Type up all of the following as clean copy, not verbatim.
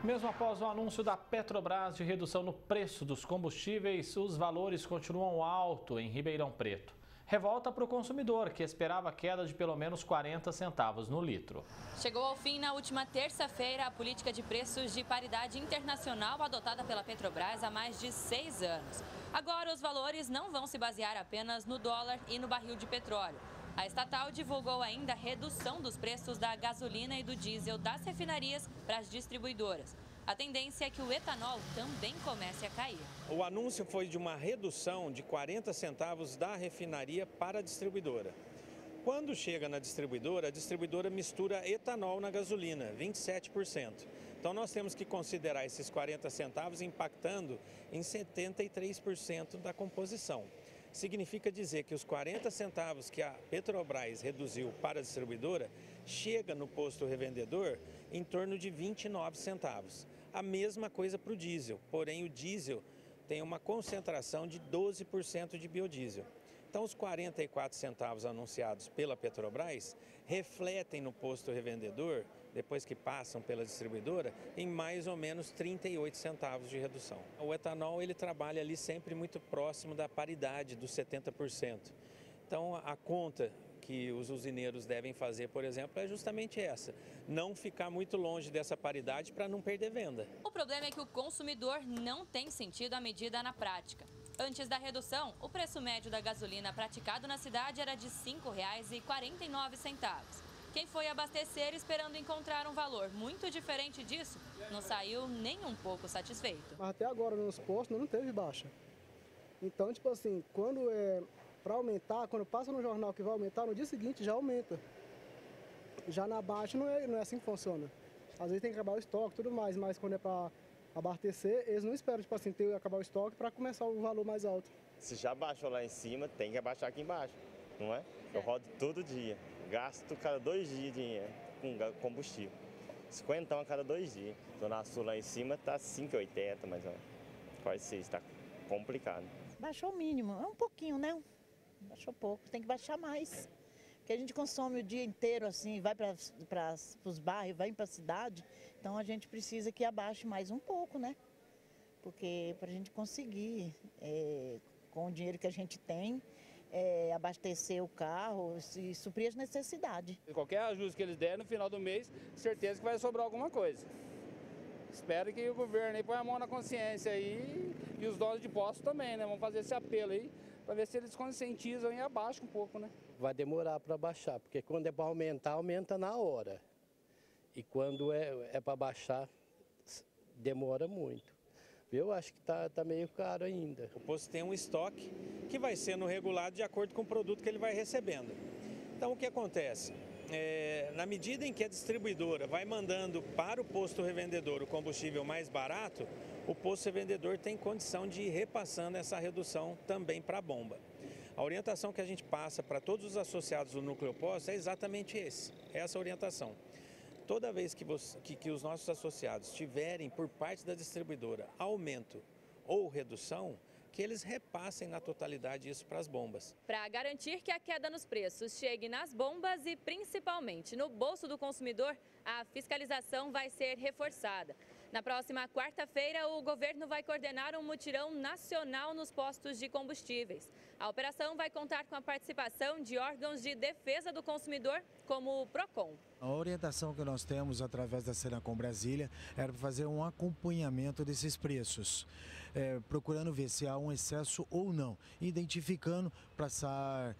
Mesmo após o anúncio da Petrobras de redução no preço dos combustíveis, os valores continuam altos em Ribeirão Preto. Revolta para o consumidor, que esperava queda de pelo menos 40 centavos no litro. Chegou ao fim na última terça-feira a política de preços de paridade internacional adotada pela Petrobras há mais de 6 anos. Agora, os valores não vão se basear apenas no dólar e no barril de petróleo. A estatal divulgou ainda a redução dos preços da gasolina e do diesel das refinarias para as distribuidoras. A tendência é que o etanol também comece a cair. O anúncio foi de uma redução de 40 centavos da refinaria para a distribuidora. Quando chega na distribuidora, a distribuidora mistura etanol na gasolina, 27%. Então nós temos que considerar esses 40 centavos impactando em 73% da composição. Significa dizer que os 40 centavos que a Petrobras reduziu para a distribuidora chega no posto revendedor em torno de 29 centavos. A mesma coisa para o diesel, porém o diesel tem uma concentração de 12% de biodiesel. Então os 44 centavos anunciados pela Petrobras refletem no posto revendedor, depois que passam pela distribuidora, em mais ou menos 38 centavos de redução. O etanol ele trabalha ali sempre muito próximo da paridade dos 70%. Então a conta que os usineiros devem fazer, por exemplo, é justamente essa, não ficar muito longe dessa paridade para não perder venda. O problema é que o consumidor não tem sentido a medida na prática. Antes da redução, o preço médio da gasolina praticado na cidade era de R$ 5,49. Quem foi abastecer esperando encontrar um valor muito diferente disso, não saiu nem um pouco satisfeito. Mas até agora nos postos não teve baixa. Então, tipo assim, quando para aumentar, quando passa no jornal que vai aumentar, no dia seguinte já aumenta. Já na baixa não é assim que funciona. Às vezes tem que acabar o estoque e tudo mais, mas quando é para abastecer, eles não esperam, tipo assim, ter acabar o estoque para começar o valor mais alto. Se já baixou lá em cima, tem que abaixar aqui embaixo, não é? Eu rodo todo dia, gasto cada 2 dias dinheiro com combustível. 50 a cada 2 dias. Zona Sul lá em cima tá 5,80 mais ou menos. Quase 6, tá complicado. Baixou o mínimo, é um pouquinho, né? Baixou pouco, tem que baixar mais. Porque a gente consome o dia inteiro assim, vai para os bairros, vai para a cidade, então a gente precisa que abaixe mais um pouco, né? Porque para a gente conseguir, com o dinheiro que a gente tem, abastecer o carro e suprir as necessidades. Qualquer ajuste que eles derem no final do mês, certeza que vai sobrar alguma coisa. Espero que o governo aí ponha a mão na consciência aí e os donos de postos também, né? Vamos fazer esse apelo aí para ver se eles conscientizam e abaixam um pouco, né? Vai demorar para baixar, porque quando é para aumentar, aumenta na hora. E quando é para baixar, demora muito. Eu acho que tá meio caro ainda. O posto tem um estoque que vai sendo regulado de acordo com o produto que ele vai recebendo. Então o que acontece? Na medida em que a distribuidora vai mandando para o posto revendedor o combustível mais barato, o posto revendedor tem condição de ir repassando essa redução também para a bomba. A orientação que a gente passa para todos os associados do núcleo posto é exatamente essa orientação. Toda vez que os nossos associados tiverem por parte da distribuidora aumento ou redução, que eles repassem na totalidade isso para as bombas. Para garantir que a queda nos preços chegue nas bombas e principalmente no bolso do consumidor, a fiscalização vai ser reforçada. Na próxima quarta-feira, o governo vai coordenar um mutirão nacional nos postos de combustíveis. A operação vai contar com a participação de órgãos de defesa do consumidor, como o PROCON. A orientação que nós temos através da Senacom Brasília era para fazer um acompanhamento desses preços, procurando ver se há um excesso ou não, identificando, passar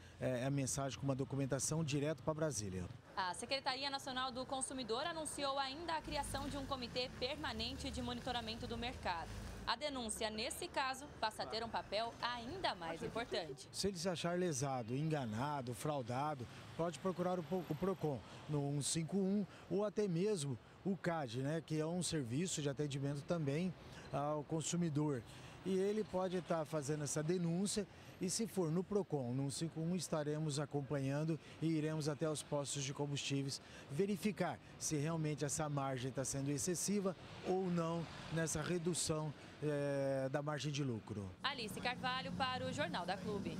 a mensagem com uma documentação direto para Brasília. A Secretaria Nacional do Consumidor anunciou ainda a criação de um comitê permanente de monitoramento do mercado. A denúncia, nesse caso, passa a ter um papel ainda mais importante. Se ele se achar lesado, enganado, fraudado, pode procurar o PROCON no 151 ou até mesmo o CAD, né, que é um serviço de atendimento também ao consumidor. E ele pode estar fazendo essa denúncia e, se for no PROCON, no 151, estaremos acompanhando e iremos até os postos de combustíveis verificar se realmente essa margem está sendo excessiva ou não nessa redução da margem de lucro. Alice Carvalho para o Jornal da Clube.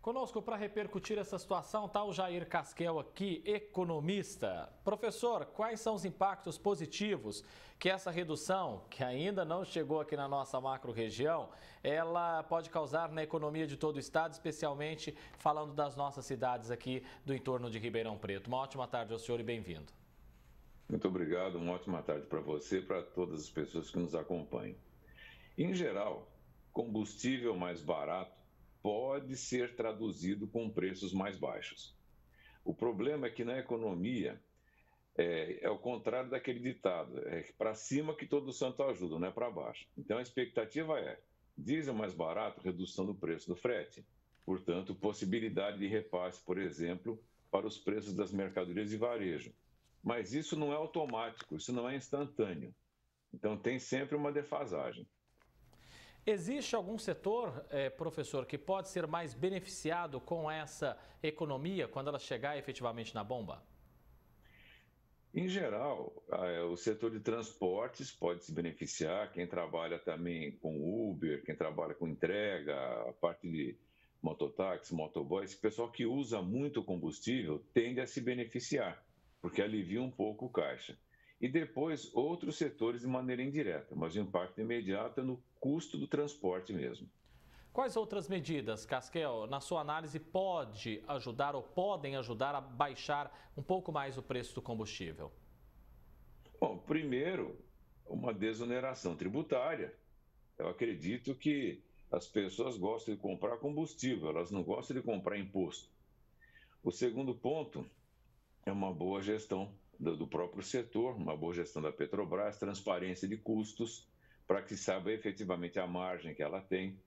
Conosco para repercutir essa situação está o Jair Casquel aqui, economista. Professor, quais são os impactos positivos que essa redução, que ainda não chegou aqui na nossa macro-região, ela pode causar na economia de todo o estado, especialmente falando das nossas cidades aqui do entorno de Ribeirão Preto? Uma ótima tarde ao senhor e bem-vindo. Muito obrigado, uma ótima tarde para você e para todas as pessoas que nos acompanham. Em geral, combustível mais barato pode ser traduzido com preços mais baixos. O problema é que na economia é o contrário daquele ditado, é para cima que todo santo ajuda, não é para baixo. Então a expectativa é diesel mais barato, redução do preço do frete, portanto possibilidade de repasse, por exemplo, para os preços das mercadorias de varejo. Mas isso não é automático, isso não é instantâneo. Então tem sempre uma defasagem. Existe algum setor, professor, que pode ser mais beneficiado com essa economia quando ela chegar efetivamente na bomba? Em geral, o setor de transportes pode se beneficiar, quem trabalha também com Uber, quem trabalha com entrega, a parte de mototáxi, motoboy, esse pessoal que usa muito combustível tende a se beneficiar, porque alivia um pouco o caixa. E depois outros setores de maneira indireta, mas o impacto imediato é no custo do transporte mesmo. Quais outras medidas, Casquel, na sua análise, pode ajudar ou podem ajudar a baixar um pouco mais o preço do combustível? Bom, primeiro, uma desoneração tributária. Eu acredito que as pessoas gostam de comprar combustível, elas não gostam de comprar imposto. O segundo ponto é uma boa gestão do próprio setor, uma boa gestão da Petrobras, transparência de custos, para que se saiba efetivamente a margem que ela tem.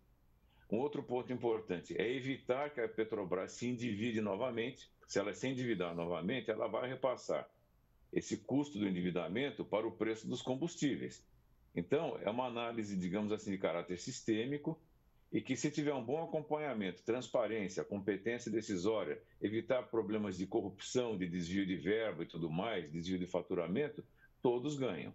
Um outro ponto importante é evitar que a Petrobras se endivide novamente. Se ela se endividar novamente, ela vai repassar esse custo do endividamento para o preço dos combustíveis. Então, é uma análise, digamos assim, de caráter sistêmico, e que se tiver um bom acompanhamento, transparência, competência decisória, evitar problemas de corrupção, de desvio de verba e tudo mais, desvio de faturamento, todos ganham.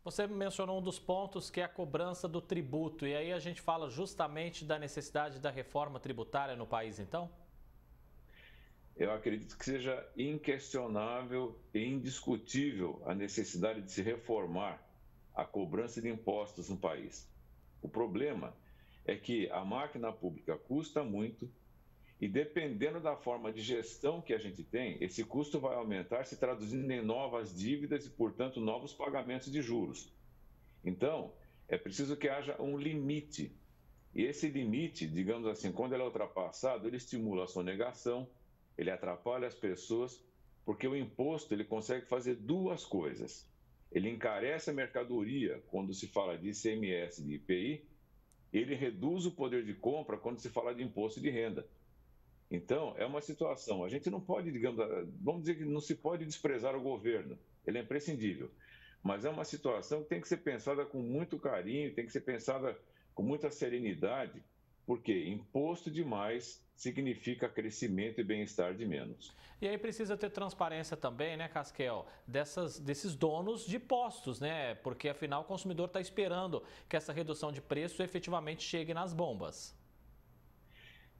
Você mencionou um dos pontos que é a cobrança do tributo, e aí a gente fala justamente da necessidade da reforma tributária no país, então? Eu acredito que seja inquestionável e indiscutível a necessidade de se reformar a cobrança de impostos no país. O problema é que a máquina pública custa muito e, dependendo da forma de gestão que a gente tem, esse custo vai aumentar, se traduzindo em novas dívidas e, portanto, novos pagamentos de juros. Então, é preciso que haja um limite. E esse limite, digamos assim, quando ele é ultrapassado, ele estimula a sonegação, ele atrapalha as pessoas, porque o imposto ele consegue fazer duas coisas. Ele encarece a mercadoria quando se fala de ICMS e de IPI, ele reduz o poder de compra quando se fala de imposto de renda. Então, é uma situação, a gente não pode, vamos dizer que não se pode desprezar o governo, ele é imprescindível, mas é uma situação que tem que ser pensada com muito carinho, tem que ser pensada com muita serenidade, porque imposto demais significa crescimento e bem-estar de menos. E aí precisa ter transparência também, né, Casquel, desses donos de postos, né? Porque afinal o consumidor está esperando que essa redução de preço efetivamente chegue nas bombas.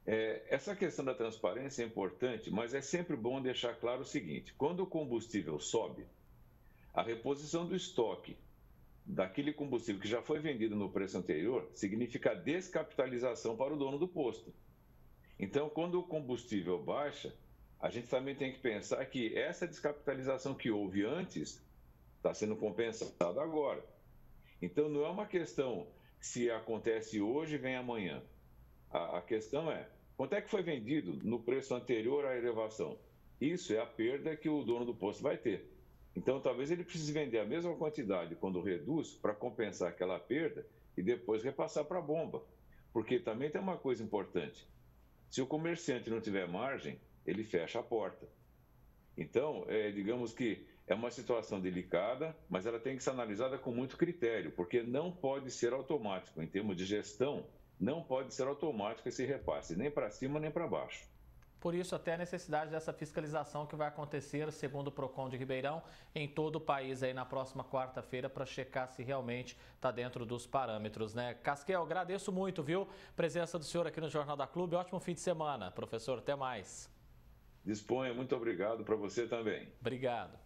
Essa questão da transparência é importante, mas é sempre bom deixar claro o seguinte: quando o combustível sobe, a reposição do estoque daquele combustível que já foi vendido no preço anterior significa descapitalização para o dono do posto. Então, quando o combustível baixa, a gente também tem que pensar que essa descapitalização que houve antes está sendo compensada agora. Então, não é uma questão se acontece hoje, vem amanhã. A questão é, quanto é que foi vendido no preço anterior à elevação? Isso é a perda que o dono do posto vai ter. Então, talvez ele precise vender a mesma quantidade quando reduz para compensar aquela perda e depois repassar para a bomba. Porque também tem uma coisa importante. Se o comerciante não tiver margem, ele fecha a porta. Então, digamos que é uma situação delicada, mas ela tem que ser analisada com muito critério, porque não pode ser automático. Em termos de gestão, não pode ser automático esse repasse, nem para cima nem para baixo. Por isso, até a necessidade dessa fiscalização que vai acontecer, segundo o PROCON de Ribeirão, em todo o país aí na próxima quarta-feira, para checar se realmente está dentro dos parâmetros, né? Casquel, agradeço muito, viu? Presença do senhor aqui no Jornal da Clube. Ótimo fim de semana. Professor, até mais. Disponha, muito obrigado para você também. Obrigado.